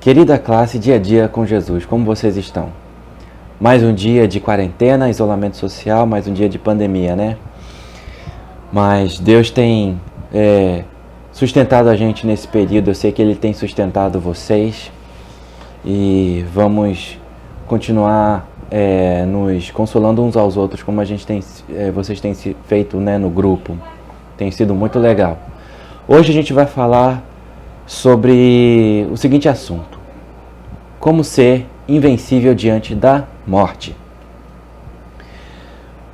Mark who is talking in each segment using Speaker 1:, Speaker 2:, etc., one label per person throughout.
Speaker 1: Querida classe Dia a Dia com Jesus, como vocês estão? Mais um dia de quarentena, isolamento social, mais um dia de pandemia, né? Mas Deus tem sustentado a gente nesse período, eu sei que Ele tem sustentado vocês e vamos continuar nos consolando uns aos outros, como vocês têm feito, né, no grupo. Tem sido muito legal. Hoje a gente vai falar sobre o seguinte assunto: como ser invencível diante da morte.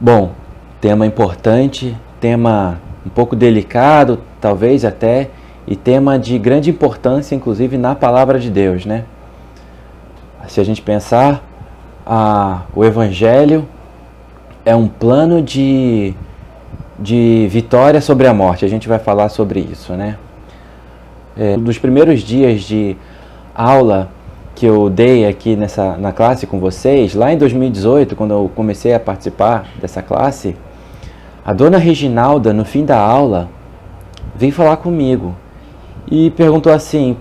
Speaker 1: Bom, tema importante, tema um pouco delicado, talvez até, e tema de grande importância, inclusive na palavra de Deus, né? Se a gente pensar, o Evangelho é um plano de vitória sobre a morte. A gente vai falar sobre isso, né? Dos primeiros dias de aula que eu dei aqui na classe com vocês, lá em 2018, quando eu comecei a participar dessa classe, a dona Reginalda, no fim da aula, veio falar comigo e perguntou assim: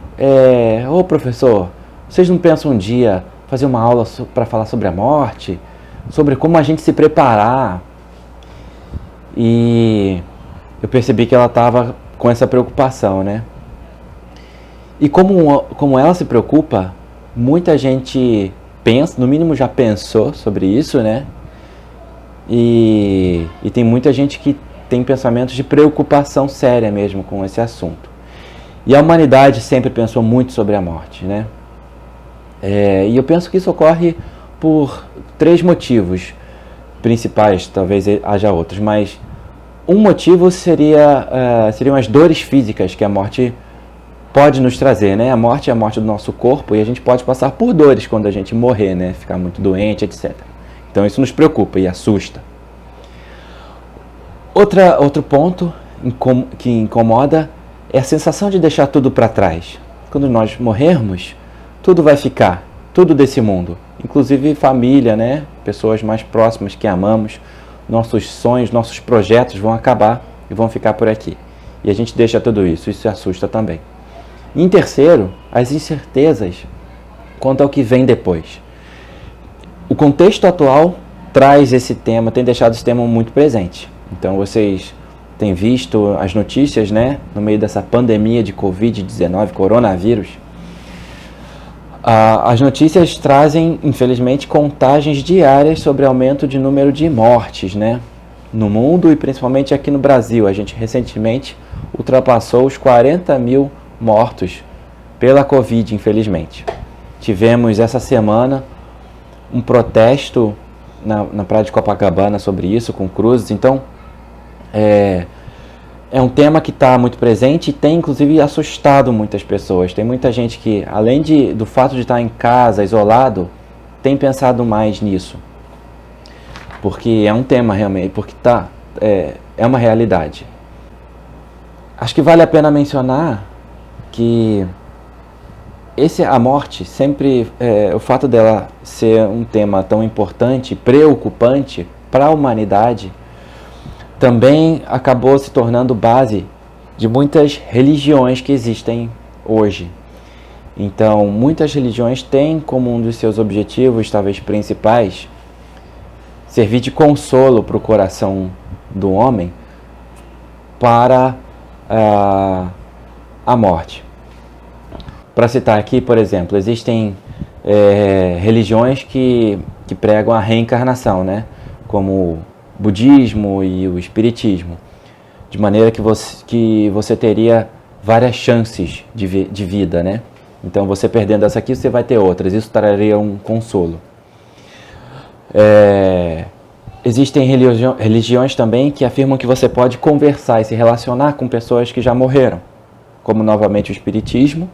Speaker 1: ô professor, vocês não pensam um dia fazer uma aula para falar sobre a morte? Sobre como a gente se preparar? E eu percebi que ela estava com essa preocupação, né? E como ela se preocupa, muita gente pensa, no mínimo já pensou sobre isso, né? E tem muita gente que tem pensamentos de preocupação séria mesmo com esse assunto. E a humanidade sempre pensou muito sobre a morte, né? E eu penso que isso ocorre por 3 motivos principais, talvez haja outros, mas um motivo seriam as dores físicas que a morte pode nos trazer, né? A morte é a morte do nosso corpo e a gente pode passar por dores quando a gente morrer, né? Ficar muito doente, etc. Então isso nos preocupa e assusta. Outro ponto que incomoda é a sensação de deixar tudo para trás. Quando nós morrermos, tudo vai ficar, tudo desse mundo, inclusive família, né? Pessoas mais próximas que amamos, nossos sonhos, nossos projetos vão acabar e vão ficar por aqui. E a gente deixa tudo isso assusta também. Em terceiro, as incertezas quanto ao que vem depois. O contexto atual traz esse tema, tem deixado esse tema muito presente. Então vocês têm visto as notícias, né, no meio dessa pandemia de Covid-19, coronavírus. As notícias trazem, infelizmente, contagens diárias sobre aumento de número de mortes, né, no mundo e principalmente aqui no Brasil. A gente recentemente ultrapassou os 40 mil mortos pela Covid, infelizmente. Tivemos essa semana um protesto na praia de Copacabana sobre isso, com cruzes. Então, é um tema que está muito presente e tem, inclusive, assustado muitas pessoas. Tem muita gente que, além do fato de estar em casa, isolado, tem pensado mais nisso. Porque é um tema realmente, porque é uma realidade. Acho que vale a pena mencionar que a morte sempre, o fato dela ser um tema tão importante, preocupante para a humanidade, também acabou se tornando base de muitas religiões que existem hoje. Então, muitas religiões têm como um dos seus objetivos, talvez principais, servir de consolo para o coração do homem para a morte. Para citar aqui, por exemplo, existem religiões que pregam a reencarnação, né? Como o budismo e o espiritismo, de maneira que você teria várias chances de vida, né? Então, você perdendo essa aqui, você vai ter outras. Isso traria um consolo. Existem religiões também que afirmam que você pode conversar e se relacionar com pessoas que já morreram, como novamente o espiritismo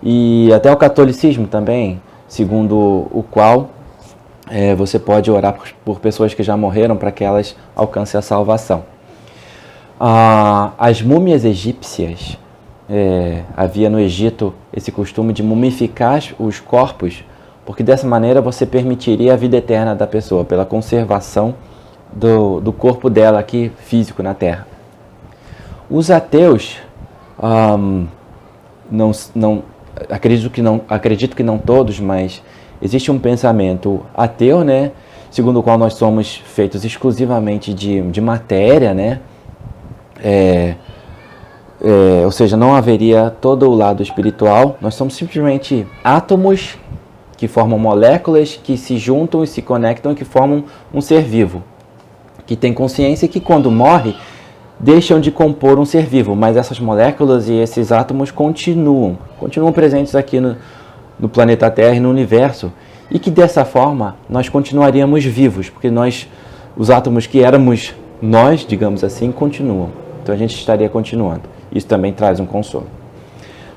Speaker 1: e até o catolicismo também, segundo o qual você pode orar por pessoas que já morreram para que elas alcancem a salvação. As múmias egípcias, havia no Egito esse costume de mumificar os corpos, porque dessa maneira você permitiria a vida eterna da pessoa, pela conservação do corpo dela aqui físico na Terra. Os ateus acredito que não todos, mas existe um pensamento ateu, né, segundo o qual nós somos feitos exclusivamente de matéria, né, ou seja, não haveria todo o lado espiritual. Nós somos simplesmente átomos que formam moléculas que se juntam e se conectam e que formam um ser vivo, que tem consciência e que quando morre deixam de compor um ser vivo, mas essas moléculas e esses átomos continuam presentes aqui no planeta Terra e no universo, e que dessa forma nós continuaríamos vivos, porque os átomos que éramos nós, digamos assim, continuam. Então a gente estaria continuando. Isso também traz um consolo.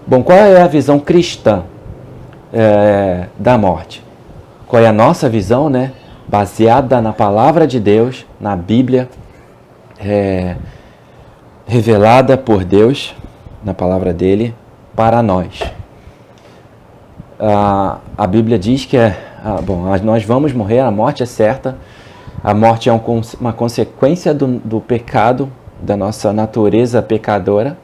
Speaker 1: Bom, qual é a visão cristã da morte? Qual é a nossa visão, né? Baseada na palavra de Deus, na Bíblia, revelada por Deus, na palavra dele, para nós. A Bíblia diz que nós vamos morrer, a morte é certa, a morte é uma consequência do pecado, da nossa natureza pecadora.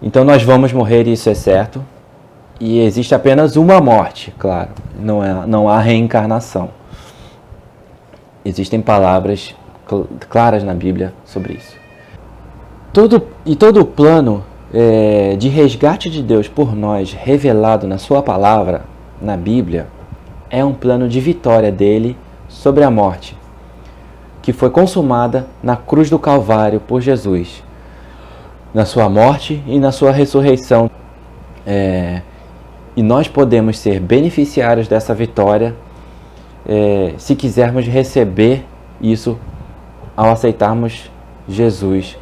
Speaker 1: Então nós vamos morrer, isso é certo. E existe apenas uma morte, claro, não há reencarnação. Existem palavras claras na Bíblia sobre isso. Todo o plano de resgate de Deus por nós, revelado na sua palavra, na Bíblia, é um plano de vitória dele sobre a morte, que foi consumada na cruz do Calvário por Jesus, na sua morte e na sua ressurreição. E nós podemos ser beneficiários dessa vitória se quisermos receber isso ao aceitarmos Jesus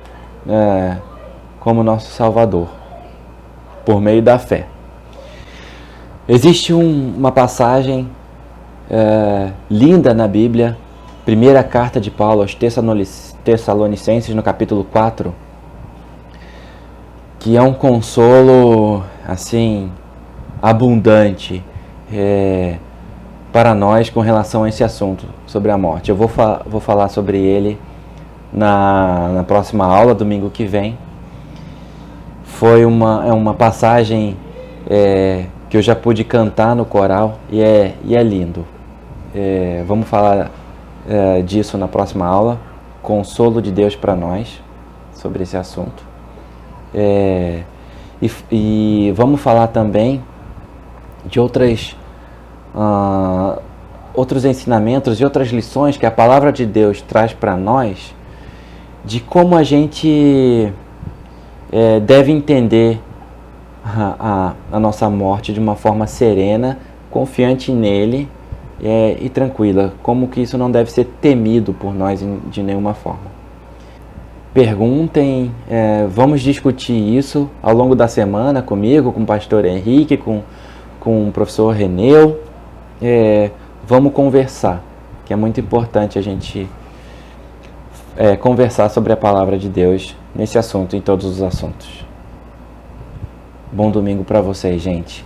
Speaker 1: como nosso Salvador, por meio da fé. Existe uma passagem linda na Bíblia, primeira carta de Paulo aos Tessalonicenses, no capítulo 4, que é um consolo assim abundante para nós com relação a esse assunto sobre a morte. Eu vou falar sobre ele na próxima aula, domingo que vem. Foi uma passagem que eu já pude cantar no coral e é lindo. Vamos falar disso na próxima aula, consolo de Deus para nós, sobre esse assunto. E vamos falar também de outros ensinamentos e outras lições que a palavra de Deus traz para nós, de como a gente deve entender a nossa morte de uma forma serena, confiante nele e tranquila, como que isso não deve ser temido por nós de nenhuma forma. Perguntem, vamos discutir isso ao longo da semana comigo, com o pastor Henrique, com o professor Reneu. Vamos conversar, que é muito importante a gente conversar sobre a palavra de Deus nesse assunto, em todos os assuntos. Bom domingo para vocês, gente.